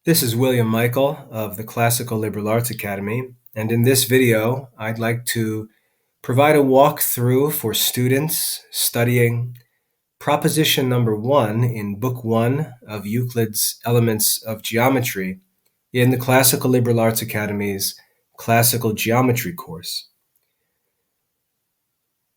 This is William Michael of the Classical Liberal Arts Academy, and in this video, I'd like to provide a walkthrough for students studying proposition number 1 in Book 1 of Euclid's Elements of Geometry in the Classical Liberal Arts Academy's Classical Geometry course.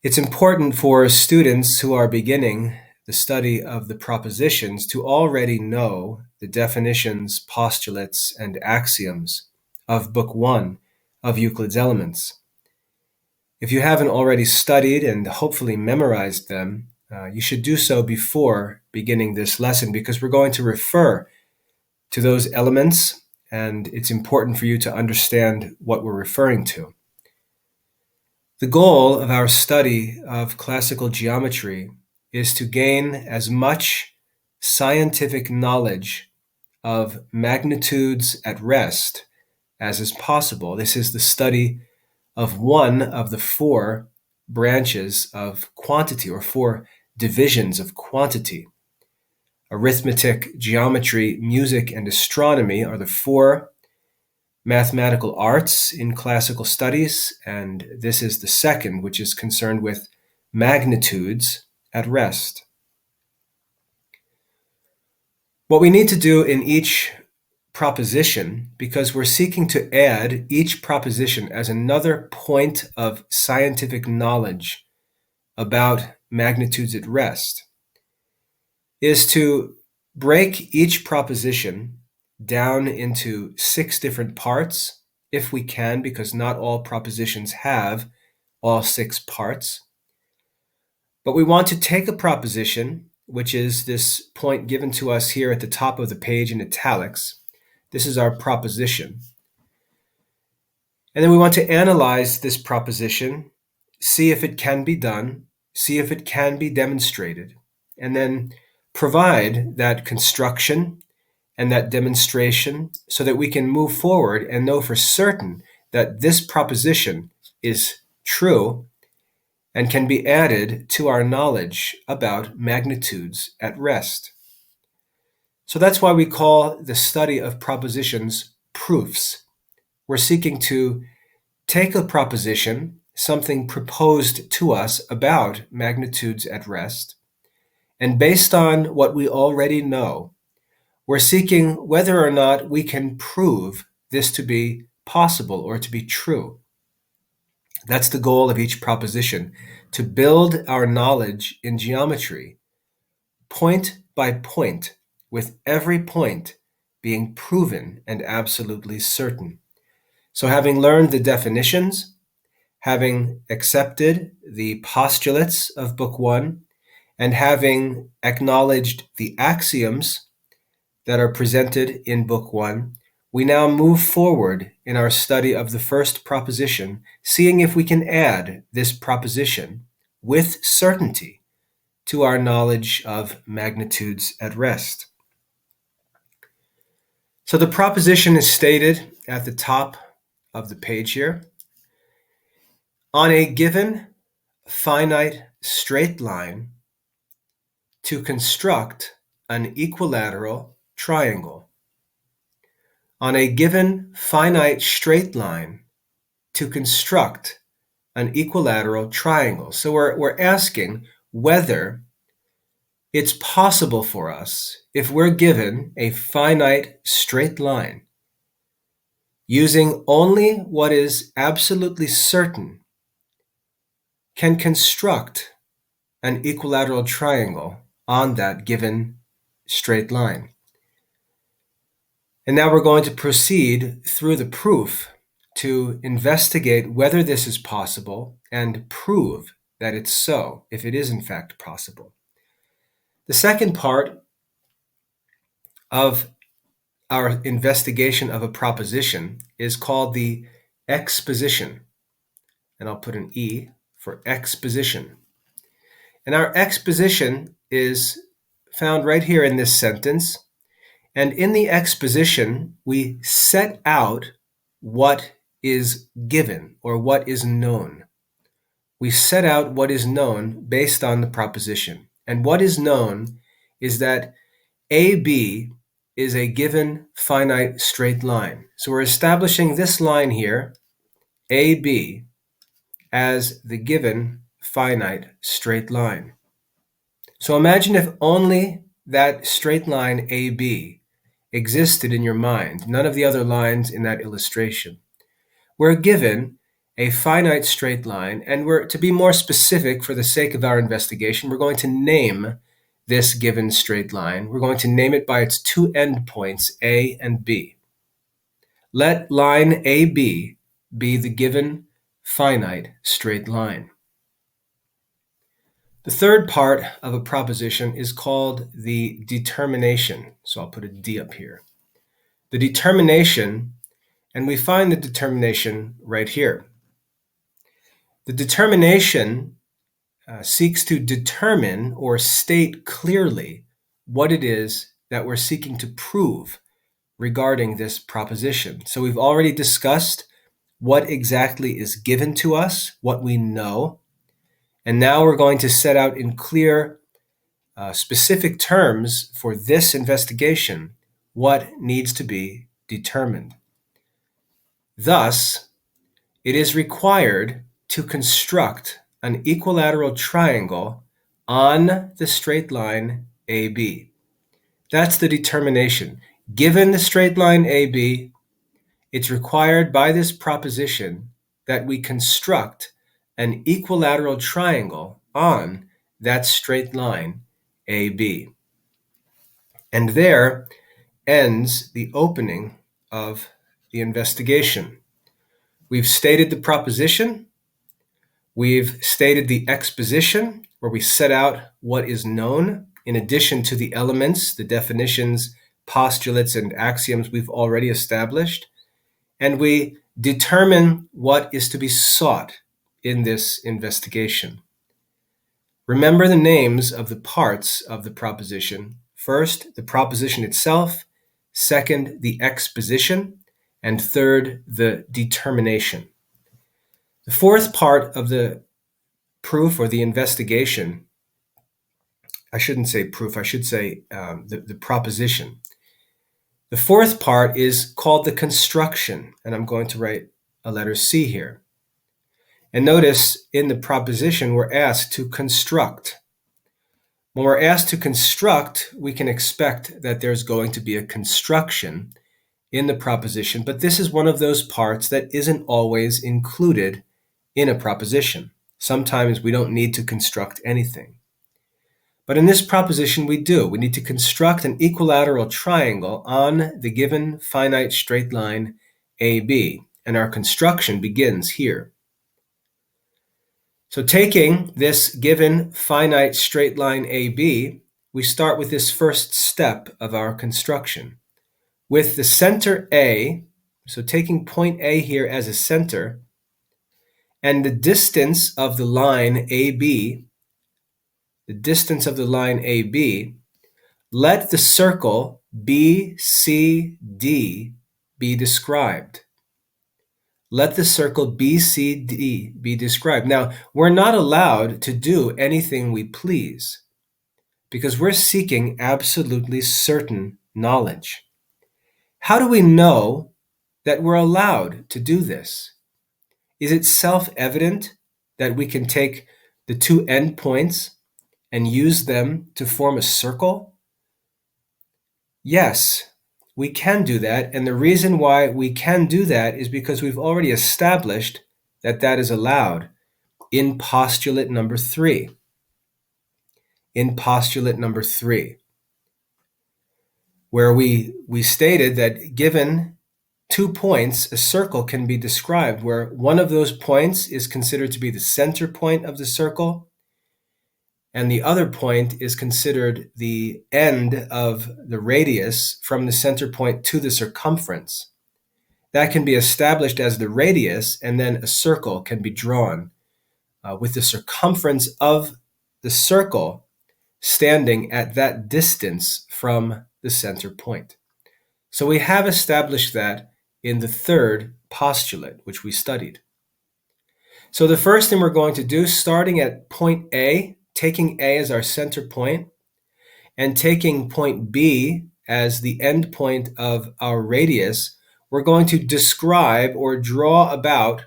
It's important for students who are beginning the study of the propositions to already know the definitions, postulates, and axioms of Book 1 of Euclid's Elements. If you haven't already studied and hopefully memorized them, you should do so before beginning this lesson because we're going to refer to those elements, and it's important for you to understand what we're referring to. The goal of our study of classical geometry is to gain as much scientific knowledge of magnitudes at rest as is possible. This is the study of one of the 4 branches of quantity, or 4 divisions of quantity. Arithmetic, geometry, music, and astronomy are the 4 mathematical arts in classical studies, and this is the second, which is concerned with magnitudes at rest. What we need to do in each proposition, because we're seeking to add each proposition as another point of scientific knowledge about magnitudes at rest, is to break each proposition down into 6 different parts, if we can, because not all propositions have all 6 parts. But we want to take a proposition, which is this point given to us here at the top of the page in italics. This is our proposition. And then we want to analyze this proposition, see if it can be done, see if it can be demonstrated, and then provide that construction and that demonstration so that we can move forward and know for certain that this proposition is true and can be added to our knowledge about magnitudes at rest. So that's why we call the study of propositions proofs. We're seeking to take a proposition, something proposed to us about magnitudes at rest, and based on what we already know, we're seeking whether or not we can prove this to be possible or to be true. That's the goal of each proposition, to build our knowledge in geometry, point by point, with every point being proven and absolutely certain. So having learned the definitions, having accepted the postulates of Book 1, and having acknowledged the axioms that are presented in Book 1, we now move forward in our study of the first proposition, seeing if we can add this proposition with certainty to our knowledge of magnitudes at rest. So the proposition is stated at the top of the page here. On a given finite straight line, to construct an equilateral triangle. On a given finite straight line, to construct an equilateral triangle. So we're asking whether it's possible for us, if we're given a finite straight line, using only what is absolutely certain, can construct an equilateral triangle on that given straight line. And now we're going to proceed through the proof to investigate whether this is possible and prove that it's so, if it is in fact possible. The second part of our investigation of a proposition is called the exposition. And I'll put an E for exposition. And our exposition is found right here in this sentence. And in the exposition, we set out what is given or what is known. We set out what is known based on the proposition. And what is known is that AB is a given finite straight line. So we're establishing this line here, AB, as the given finite straight line. So imagine if only that straight line AB existed in your mind, none of the other lines in that illustration. We're given a finite straight line, and to be more specific for the sake of our investigation, we're going to name this given straight line. We're going to name it by its two endpoints, A and B. Let line AB be the given finite straight line. The third part of a proposition is called the determination. So I'll put a D up here. The determination, and we find the determination right here. The determination seeks to determine or state clearly what it is that we're seeking to prove regarding this proposition. So we've already discussed what exactly is given to us, what we know, and now we're going to set out in clear, specific terms for this investigation what needs to be determined. Thus, it is required to construct an equilateral triangle on the straight line AB. That's the determination. Given the straight line AB, it's required by this proposition that we construct an equilateral triangle on that straight line AB. And there ends the opening of the investigation. We've stated the proposition. We've stated the exposition, where we set out what is known, in addition to the elements, the definitions, postulates, and axioms we've already established. And we determine what is to be sought in this investigation. Remember the names of the parts of the proposition. First, the proposition itself. Second, the exposition. And third, the determination. The fourth part of the proof or the investigation, I shouldn't say proof, I should say the proposition. The fourth part is called the construction, and I'm going to write a letter C here. And notice in the proposition, we're asked to construct. When we're asked to construct, we can expect that there's going to be a construction in the proposition, but this is one of those parts that isn't always included in a proposition. Sometimes we don't need to construct anything. But in this proposition, we do. We need to construct an equilateral triangle on the given finite straight line AB, and our construction begins here. So taking this given finite straight line AB, we start with this first step of our construction. With the center A, so taking point A here as a center, and the distance of the line AB, let the circle BCD be described. Let the circle BCD be described. Now, we're not allowed to do anything we please because we're seeking absolutely certain knowledge. How do we know that we're allowed to do this? Is it self-evident that we can take the two endpoints and use them to form a circle? Yes, we can do that. And the reason why we can do that is because we've already established that that is allowed in postulate number 3. In postulate number 3, where we stated that given 2 points, a circle can be described where one of those points is considered to be the center point of the circle, and the other point is considered the end of the radius from the center point to the circumference. That can be established as the radius, and then a circle can be drawn with the circumference of the circle standing at that distance from the center point. So we have established that in the third postulate, which we studied. So the first thing we're going to do, starting at point A, taking A as our center point, and taking point B as the end point of our radius, we're going to describe or draw about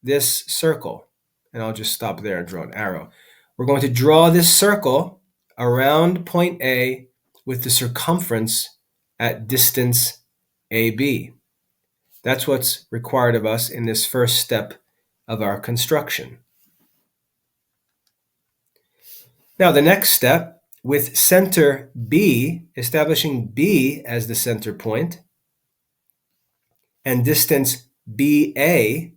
this circle. And I'll just stop there and draw an arrow. We're going to draw this circle around point A with the circumference at distance AB. That's what's required of us in this first step of our construction. Now, the next step, with center B, establishing B as the center point, and distance BA,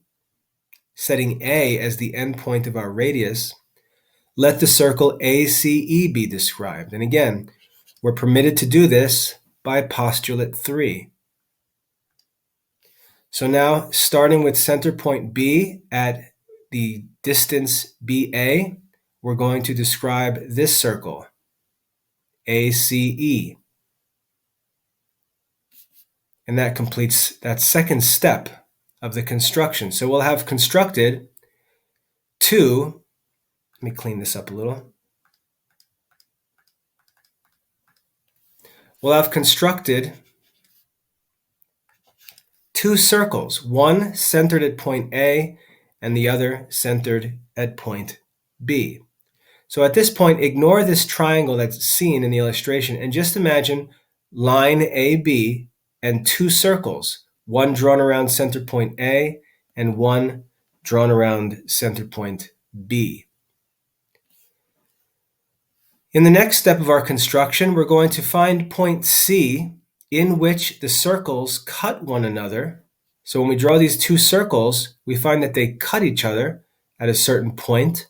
setting A as the end point of our radius, let the circle ACE be described. And again, we're permitted to do this by postulate 3. So now, starting with center point B at the distance BA, we're going to describe this circle, ACE. And that completes that second step of the construction. So we'll have constructed two, let me clean this up a little. We'll have constructed two circles, one centered at point A and the other centered at point B. So at this point, ignore this triangle that's seen in the illustration and just imagine line AB and two circles, one drawn around center point A and one drawn around center point B. In the next step of our construction, we're going to find point C in which the circles cut one another. So when we draw these two circles, we find that they cut each other at a certain point.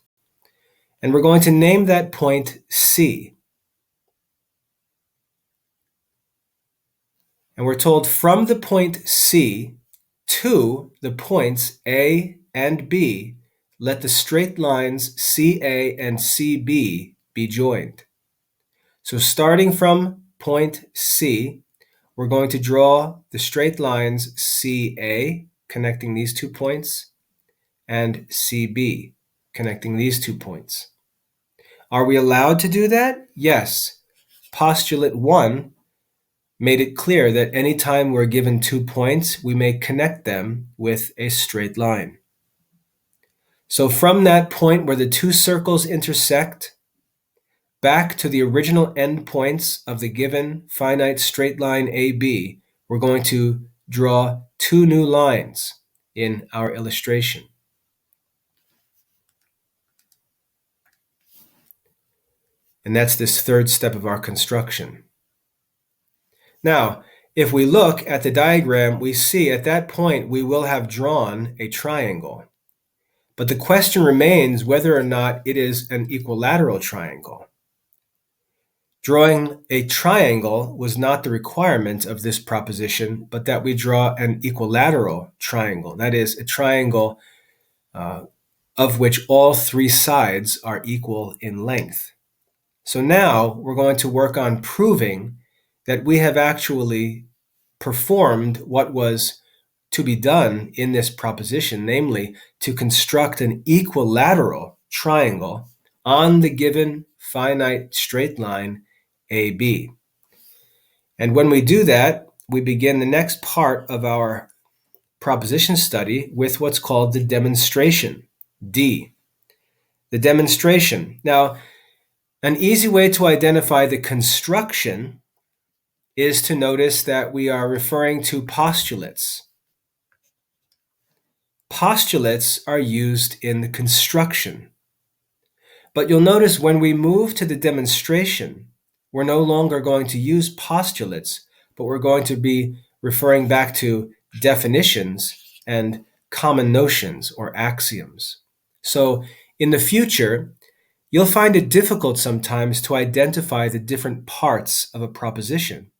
And we're going to name that point C. And we're told from the point C to the points A and B, let the straight lines CA and CB be joined. So starting from point C, we're going to draw the straight lines CA, connecting these 2 points, and CB, connecting these 2 points. Are we allowed to do that? Yes. Postulate 1 made it clear that anytime we're given 2 points, we may connect them with a straight line. So from that point where the 2 circles intersect, back to the original endpoints of the given finite straight line AB, we're going to draw 2 new lines in our illustration. And that's this third step of our construction. Now, if we look at the diagram, we see at that point we will have drawn a triangle. But the question remains whether or not it is an equilateral triangle. Drawing a triangle was not the requirement of this proposition, but that we draw an equilateral triangle. That is, a triangle of which all 3 sides are equal in length. So now we're going to work on proving that we have actually performed what was to be done in this proposition, namely to construct an equilateral triangle on the given finite straight line AB. And when we do that, we begin the next part of our proposition study with what's called the demonstration, D. The demonstration. Now, an easy way to identify the construction is to notice that we are referring to postulates. Postulates are used in the construction. But you'll notice when we move to the demonstration, we're no longer going to use postulates, but we're going to be referring back to definitions and common notions or axioms. So in the future, you'll find it difficult sometimes to identify the different parts of a proposition.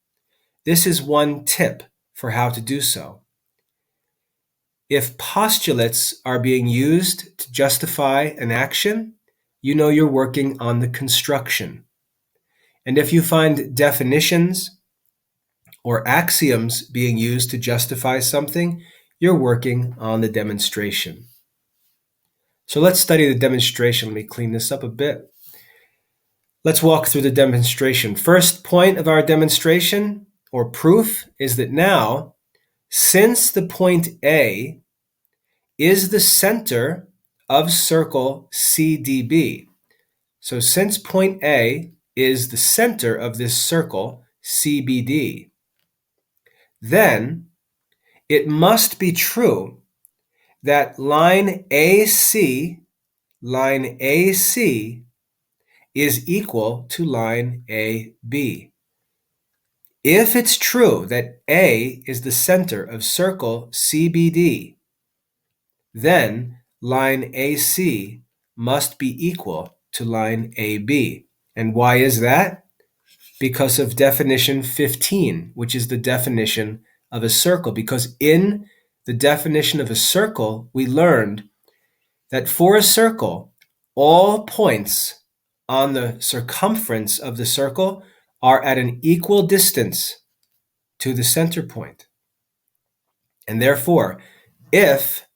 This is one tip for how to do so. If postulates are being used to justify an action, you know you're working on the construction. And if you find definitions or axioms being used to justify something, you're working on the demonstration. So let's study the demonstration. Let me clean this up a bit. Let's walk through the demonstration. First point of our demonstration or proof is that now, since the point A is the center of circle CDB, so since point A is the center of this circle CBD, then it must be true that line AC is equal to line AB. If it's true that A is the center of circle CBD, then line AC must be equal to line AB. And why is that? Because of definition 15, which is the definition of a circle. Because in the definition of a circle, we learned that for a circle, all points on the circumference of the circle are at an equal distance to the center point. And therefore, if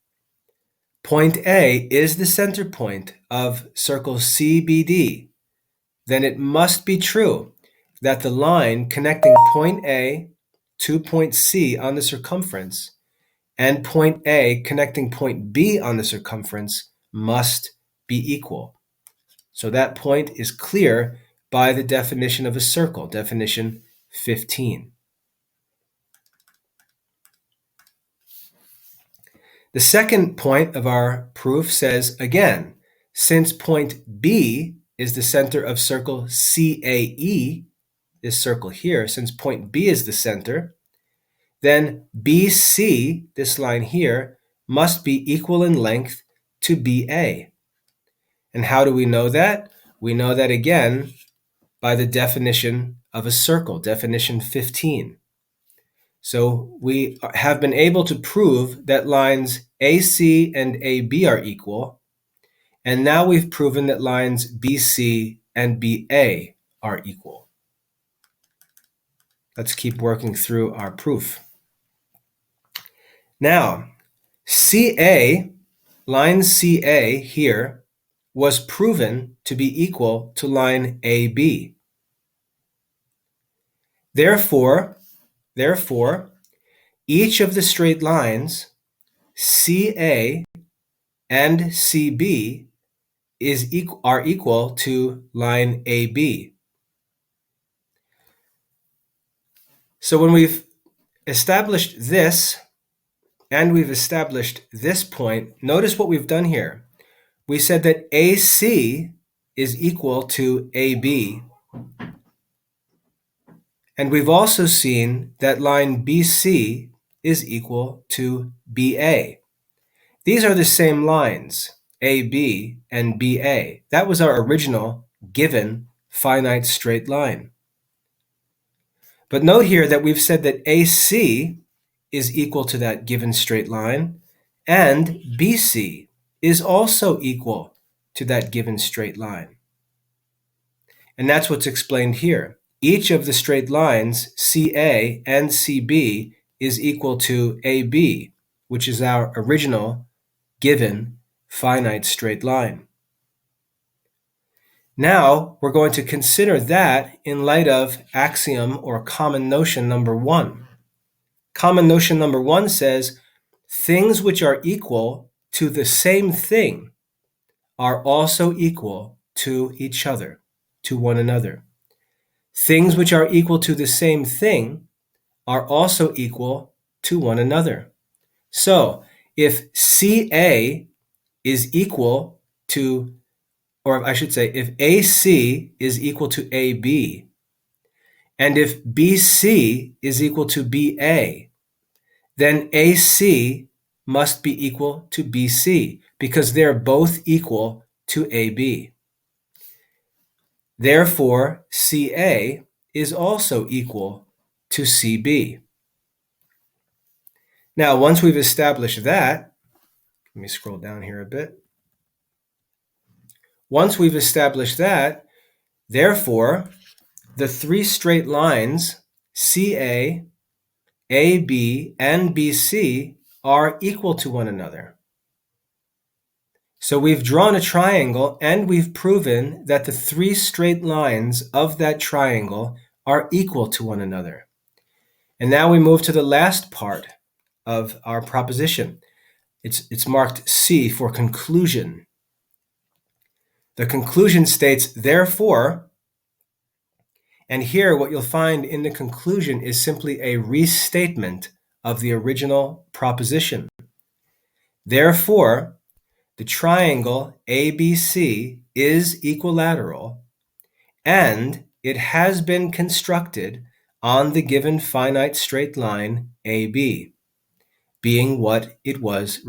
point A is the center point of circle CBD, then it must be true that the line connecting point A to point C on the circumference and point A connecting point B on the circumference must be equal. So that point is clear by the definition of a circle, definition 15. The second point of our proof says, again, since point B is the center of circle CAE, this circle here, since point B is the center, then BC, this line here, must be equal in length to BA. And how do we know that? We know that again by the definition of a circle, definition 15. So we have been able to prove that lines AC and AB are equal, and now we've proven that lines BC and BA are equal. Let's keep working through our proof. Now, CA, line CA here, was proven to be equal to line AB. Therefore, each of the straight lines CA and CB are equal to line AB. So when we've established this and we've established this point, notice what we've done here. We said that AC is equal to AB. And we've also seen that line BC is equal to BA. These are the same lines, AB and BA. That was our original given finite straight line. But note here that we've said that AC is equal to that given straight line, and BC is also equal to that given straight line. And that's what's explained here. Each of the straight lines, CA and CB, is equal to AB, which is our original given finite straight line. Now, we're going to consider that in light of axiom or common notion number 1. Common notion number 1 says, things which are equal to the same thing are also equal to each other, to one another. Things which are equal to the same thing are also equal to one another. So, if CA is equal to, or I should say, if AC is equal to AB, and if BC is equal to BA, then AC must be equal to BC because they're both equal to AB. Therefore, CA is also equal to CB. Now, once we've established that, let me scroll down here a bit. Once we've established that, therefore, the three straight lines, CA, AB, and BC, are equal to one another. So we've drawn a triangle and we've proven that the three straight lines of that triangle are equal to one another. And now we move to the last part of our proposition. It's marked C for conclusion. The conclusion states, therefore, and here what you'll find in the conclusion is simply a restatement of the original proposition. Therefore, the triangle ABC is equilateral, and it has been constructed on the given finite straight line AB, being what it was